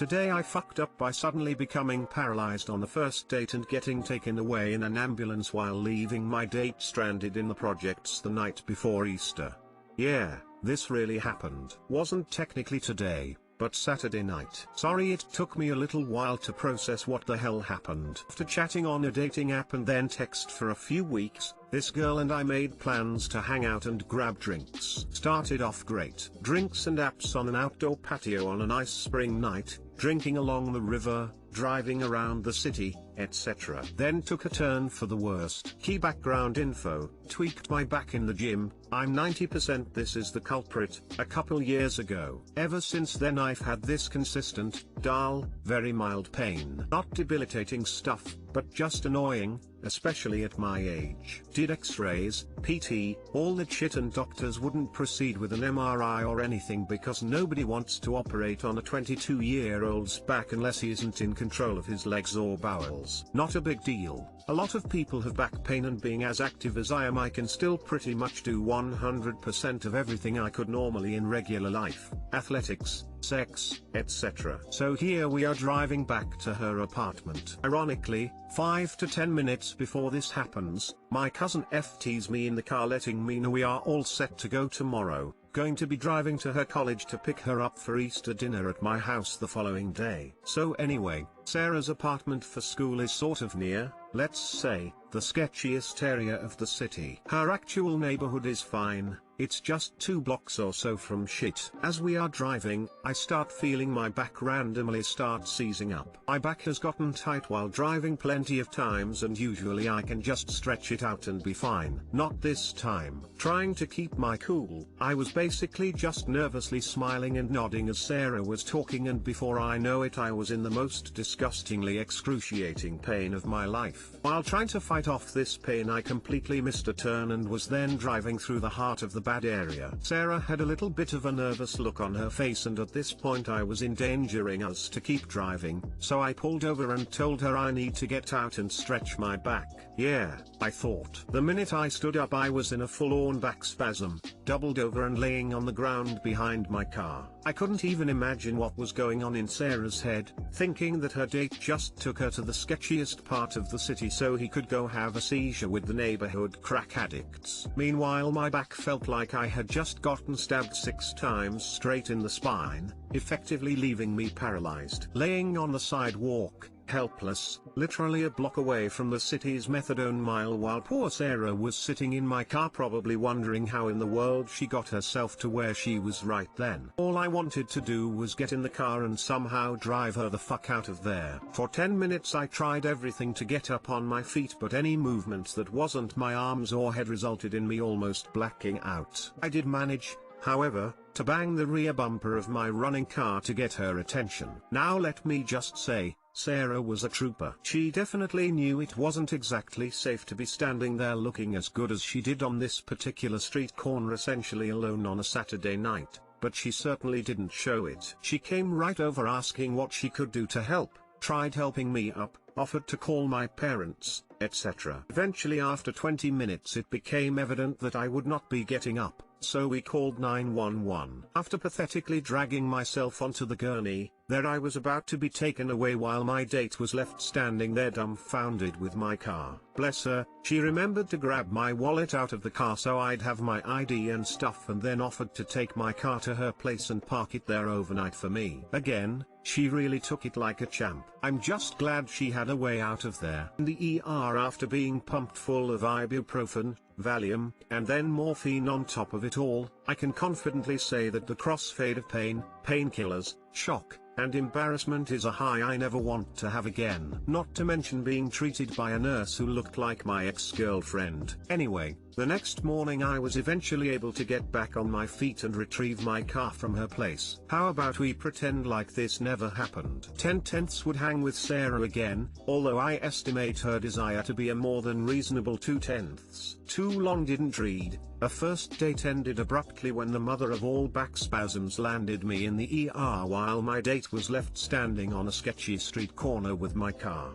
Today I fucked up by suddenly becoming paralyzed on the first date and getting taken away in an ambulance while leaving my date stranded in the projects the night before Easter. Yeah, this really happened. Wasn't technically today, but Saturday night. Sorry it took me a little while to process what the hell happened. After chatting on a dating app and then text for a few weeks, this girl and I made plans to hang out and grab drinks. Started off great. Drinks and apps on an outdoor patio on a nice spring night, drinking along the river, driving around the city, etc. Then took a turn for the worst. Key background info: tweaked my back in the gym. I'm 90% this is the culprit, a couple years ago. Ever since then I've had this consistent, dull, very mild pain. Not debilitating stuff, but just annoying, especially at my age. Did x-rays, PT, all that shit, and doctors wouldn't proceed with an MRI or anything because nobody wants to operate on a 22-year-old's back unless he isn't in control of his legs or bowels. Not a big deal. A lot of people have back pain, and being as active as I am, I can still pretty much do 100% of everything I could normally in regular life, athletics, sex, etc. So here we are driving back to her apartment. Ironically, 5 to 10 minutes before this happens, my cousin FTs me in the car letting me know we are all set to go tomorrow, going to be driving to her college to pick her up for Easter dinner at my house the following day. So anyway, Sarah's apartment for school is sort of near, let's say, the sketchiest area of the city. Her actual neighborhood is fine, it's just 2 blocks or so from shit. As we are driving, I start feeling my back randomly start seizing up. My back has gotten tight while driving plenty of times, and usually I can just stretch it out and be fine. Not this time. Trying to keep my cool, I was basically just nervously smiling and nodding as Sarah was talking, and before I know it I was in the most disgustingly excruciating pain of my life. While trying to fight off this pain I completely missed a turn and was then driving through the heart of the bad area. Sarah had a little bit of a nervous look on her face, and at this point I was endangering us to keep driving, so I pulled over and told her I need to get out and stretch my back. Yeah, I thought. The minute I stood up I was in a full-on back spasm, doubled over and laying on the ground behind my car. I couldn't even imagine what was going on in Sarah's head, thinking that her date just took her to the sketchiest part of the city so he could go have a seizure with the neighborhood crack addicts. Meanwhile my back felt like I had just gotten stabbed 6 times straight in the spine, effectively leaving me paralyzed. Laying on the sidewalk, helpless, literally a block away from the city's methadone mile, while poor Sarah was sitting in my car probably wondering how in the world she got herself to where she was right then. All I wanted to do was get in the car and somehow drive her the fuck out of there. For 10 minutes I tried everything to get up on my feet, but any movement that wasn't my arms or head resulted in me almost blacking out. I did manage, however, to bang the rear bumper of my running car to get her attention. Now let me just say, Sarah was a trooper. She definitely knew it wasn't exactly safe to be standing there looking as good as she did on this particular street corner essentially alone on a Saturday night, but she certainly didn't show it. She came right over asking what she could do to help, tried helping me up, offered to call my parents, etc. Eventually after 20 minutes it became evident that I would not be getting up, so we called 911. After pathetically dragging myself onto the gurney, there I was about to be taken away while my date was left standing there dumbfounded with my car. Bless her, she remembered to grab my wallet out of the car so I'd have my ID and stuff, and then offered to take my car to her place and park it there overnight for me. Again, she really took it like a champ. I'm just glad she had a way out of there. In the ER after being pumped full of ibuprofen, Valium, and then morphine on top of it all, I can confidently say that the crossfade of pain, painkillers, shock, and embarrassment is a high I never want to have again. Not to mention being treated by a nurse who looked like my ex-girlfriend. Anyway, the next morning I was eventually able to get back on my feet and retrieve my car from her place. How about we pretend like this never happened? 10/10 would hang with Sarah again, although I estimate her desire to be a more than reasonable 2/10. Too long didn't read. A first date ended abruptly when the mother of all back spasms landed me in the ER while my date was left standing on a sketchy street corner with my car.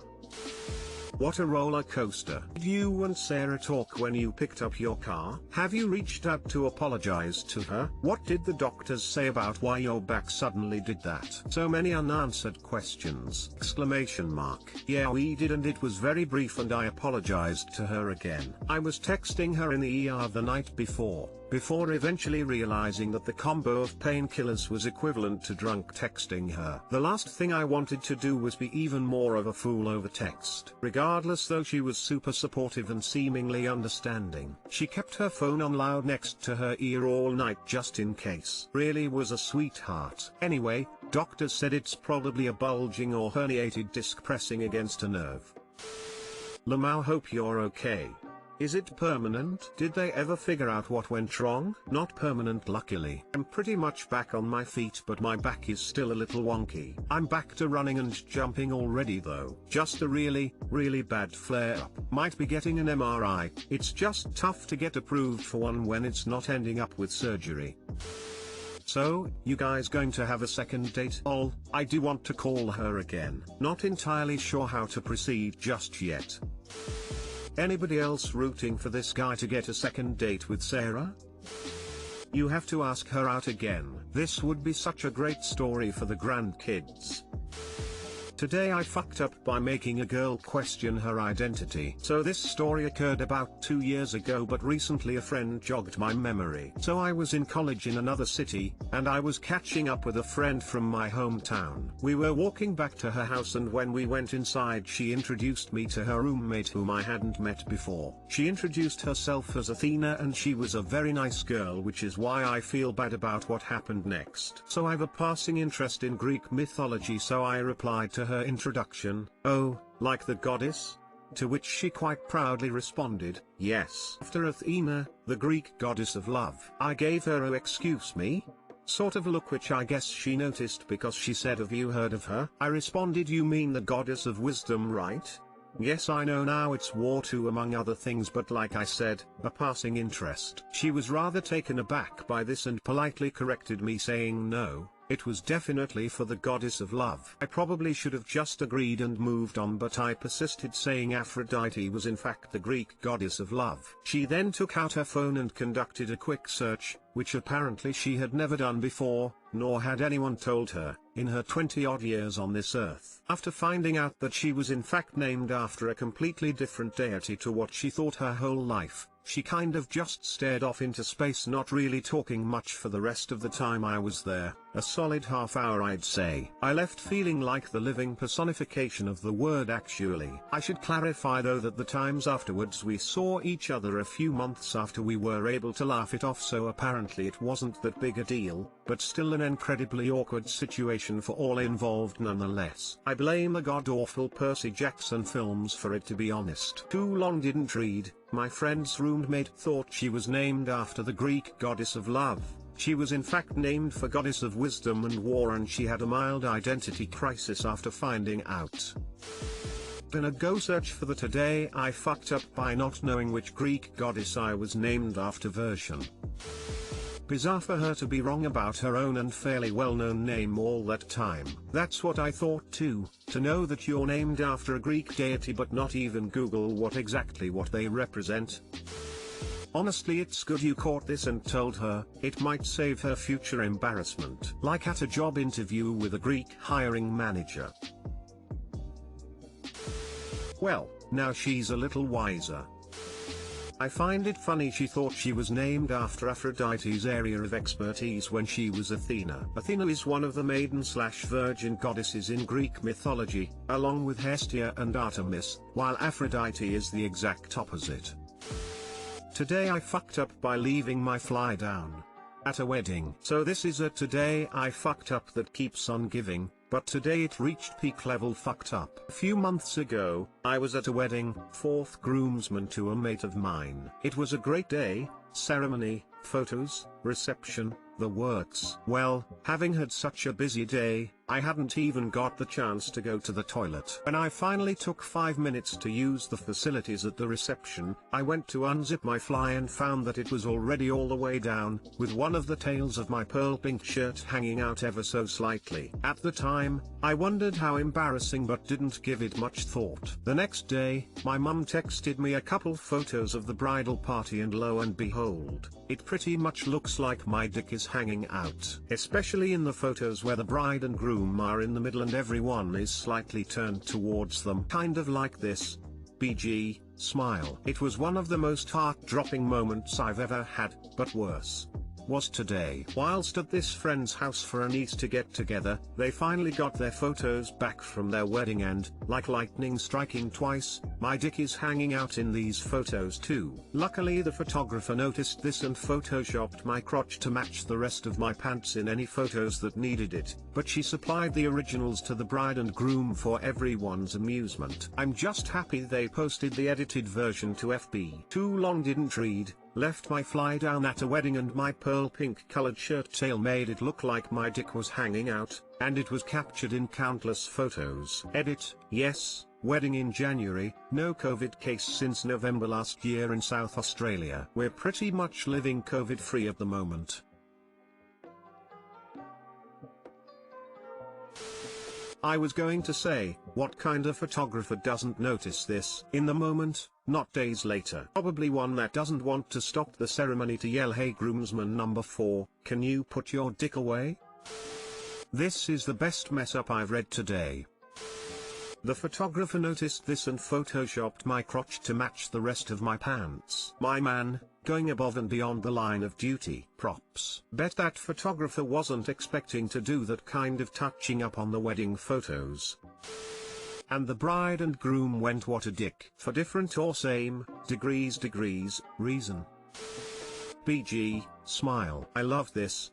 What a roller coaster. Did you and Sarah talk when you picked up your car? Have you reached out to apologize to her? What did the doctors say about why your back suddenly did that? So many unanswered questions. Exclamation mark. Yeah, we did, and it was very brief, and I apologized to her again. I was texting her in the ER the night before eventually realizing that the combo of painkillers was equivalent to drunk texting her. The last thing I wanted to do was be even more of a fool over text. Regardless, though, she was super supportive and seemingly understanding. She kept her phone on loud next to her ear all night just in case. Really was a sweetheart. Anyway, doctors said it's probably a bulging or herniated disc pressing against a nerve. Lamau, hope you're okay. Is it permanent? Did they ever figure out what went wrong? Not permanent, luckily. I'm pretty much back on my feet, but my back is still a little wonky. I'm back to running and jumping already though. Just a really bad flare-up. Might be getting an MRI. It's just tough to get approved for one when it's not ending up with surgery. So, you guys going to have a second date? I do want to call her again. Not entirely sure how to proceed just yet. Anybody else rooting for this guy to get a second date with Sarah? You have to ask her out again. This would be such a great story for the grandkids. Today I fucked up by making a girl question her identity. So this story occurred about 2 years ago, but recently a friend jogged my memory. So I was in college in another city, and I was catching up with a friend from my hometown. We were walking back to her house, and when we went inside she introduced me to her roommate whom I hadn't met before. She introduced herself as Athena, and she was a very nice girl, which is why I feel bad about what happened next. So I've a passing interest in Greek mythology, so I replied to her introduction, "Oh, like the goddess?" To which she quite proudly responded, "Yes." After Athena, the Greek goddess of love. I gave her a "excuse me?" sort of look, which I guess she noticed because she said, "Have you heard of her?" I responded, "You mean the goddess of wisdom, right?" Yes, I know now it's war too, among other things, but like I said, a passing interest. She was rather taken aback by this and politely corrected me, saying no, it was definitely for the goddess of love. I probably should have just agreed and moved on, but I persisted, saying Aphrodite was in fact the Greek goddess of love. She then took out her phone and conducted a quick search, which apparently she had never done before, nor had anyone told her, in her 20-odd years on this earth. After finding out that she was in fact named after a completely different deity to what she thought her whole life, she kind of just stared off into space, not really talking much for the rest of the time I was there, a solid half hour I'd say. I left feeling like the living personification of the word actually. I should clarify though that the times afterwards we saw each other a few months after we were able to laugh it off, so apparently it wasn't that big a deal, but still an incredibly awkward situation for all involved nonetheless. I blame the god-awful Percy Jackson films for it, to be honest. Too long didn't read. My friend's roommate thought she was named after the Greek goddess of love. She was in fact named for goddess of wisdom and war, and she had a mild identity crisis after finding out. Gonna go search for the "today I fucked up by not knowing which Greek goddess I was named after" version. Bizarre for her to be wrong about her own and fairly well-known name all that time. That's what I thought too, to know that you're named after a Greek deity but not even Google what they represent. Honestly, it's good you caught this and told her. It might save her future embarrassment, like at a job interview with a Greek hiring manager. Well, now she's a little wiser. I find it funny she thought she was named after Aphrodite's area of expertise when she was Athena. Athena is one of the maiden/virgin goddesses in Greek mythology, along with Hestia and Artemis, while Aphrodite is the exact opposite. Today I fucked up by leaving my fly down at a wedding. So this is a today I fucked up that keeps on giving, but today it reached peak level fucked up. A few months ago, I was at a wedding, fourth groomsman to a mate of mine. It was a great day, ceremony, photos, reception, the works. Well, having had such a busy day, I hadn't even got the chance to go to the toilet. When I finally took 5 minutes to use the facilities at the reception, I went to unzip my fly and found that it was already all the way down, with one of the tails of my pearl pink shirt hanging out ever so slightly. At the time, I wondered how embarrassing but didn't give it much thought. The next day, my mum texted me a couple photos of the bridal party and lo and behold, it pretty much looks like my dick is hanging out. Especially in the photos where the bride and groom are in the middle and everyone is slightly turned towards them. Kind of like this. BG, smile. It was one of the most heart-dropping moments I've ever had, but worse was today. Whilst at this friend's house for an Easter get-together, they finally got their photos back from their wedding and, like lightning striking twice, my dick is hanging out in these photos too. Luckily the photographer noticed this and photoshopped my crotch to match the rest of my pants in any photos that needed it, but she supplied the originals to the bride and groom for everyone's amusement. I'm just happy they posted the edited version to FB. Too long didn't read. Left my fly down at a wedding and my pearl pink colored shirt tail made it look like my dick was hanging out, and it was captured in countless photos. Edit, yes, wedding in January, no COVID case since November last year in South Australia. We're pretty much living COVID free at the moment. I was going to say, what kind of photographer doesn't notice this in the moment, not days later? Probably one that doesn't want to stop the ceremony to yell, "Hey groomsman number 4, can you put your dick away?" This is the best mess up I've read today. The photographer noticed this and photoshopped my crotch to match the rest of my pants. My man, going above and beyond the line of duty. Props. Bet that photographer wasn't expecting to do that kind of touching up on the wedding photos. And the bride and groom went, what a dick. For different or same, degrees reason. BG, smile. I love this,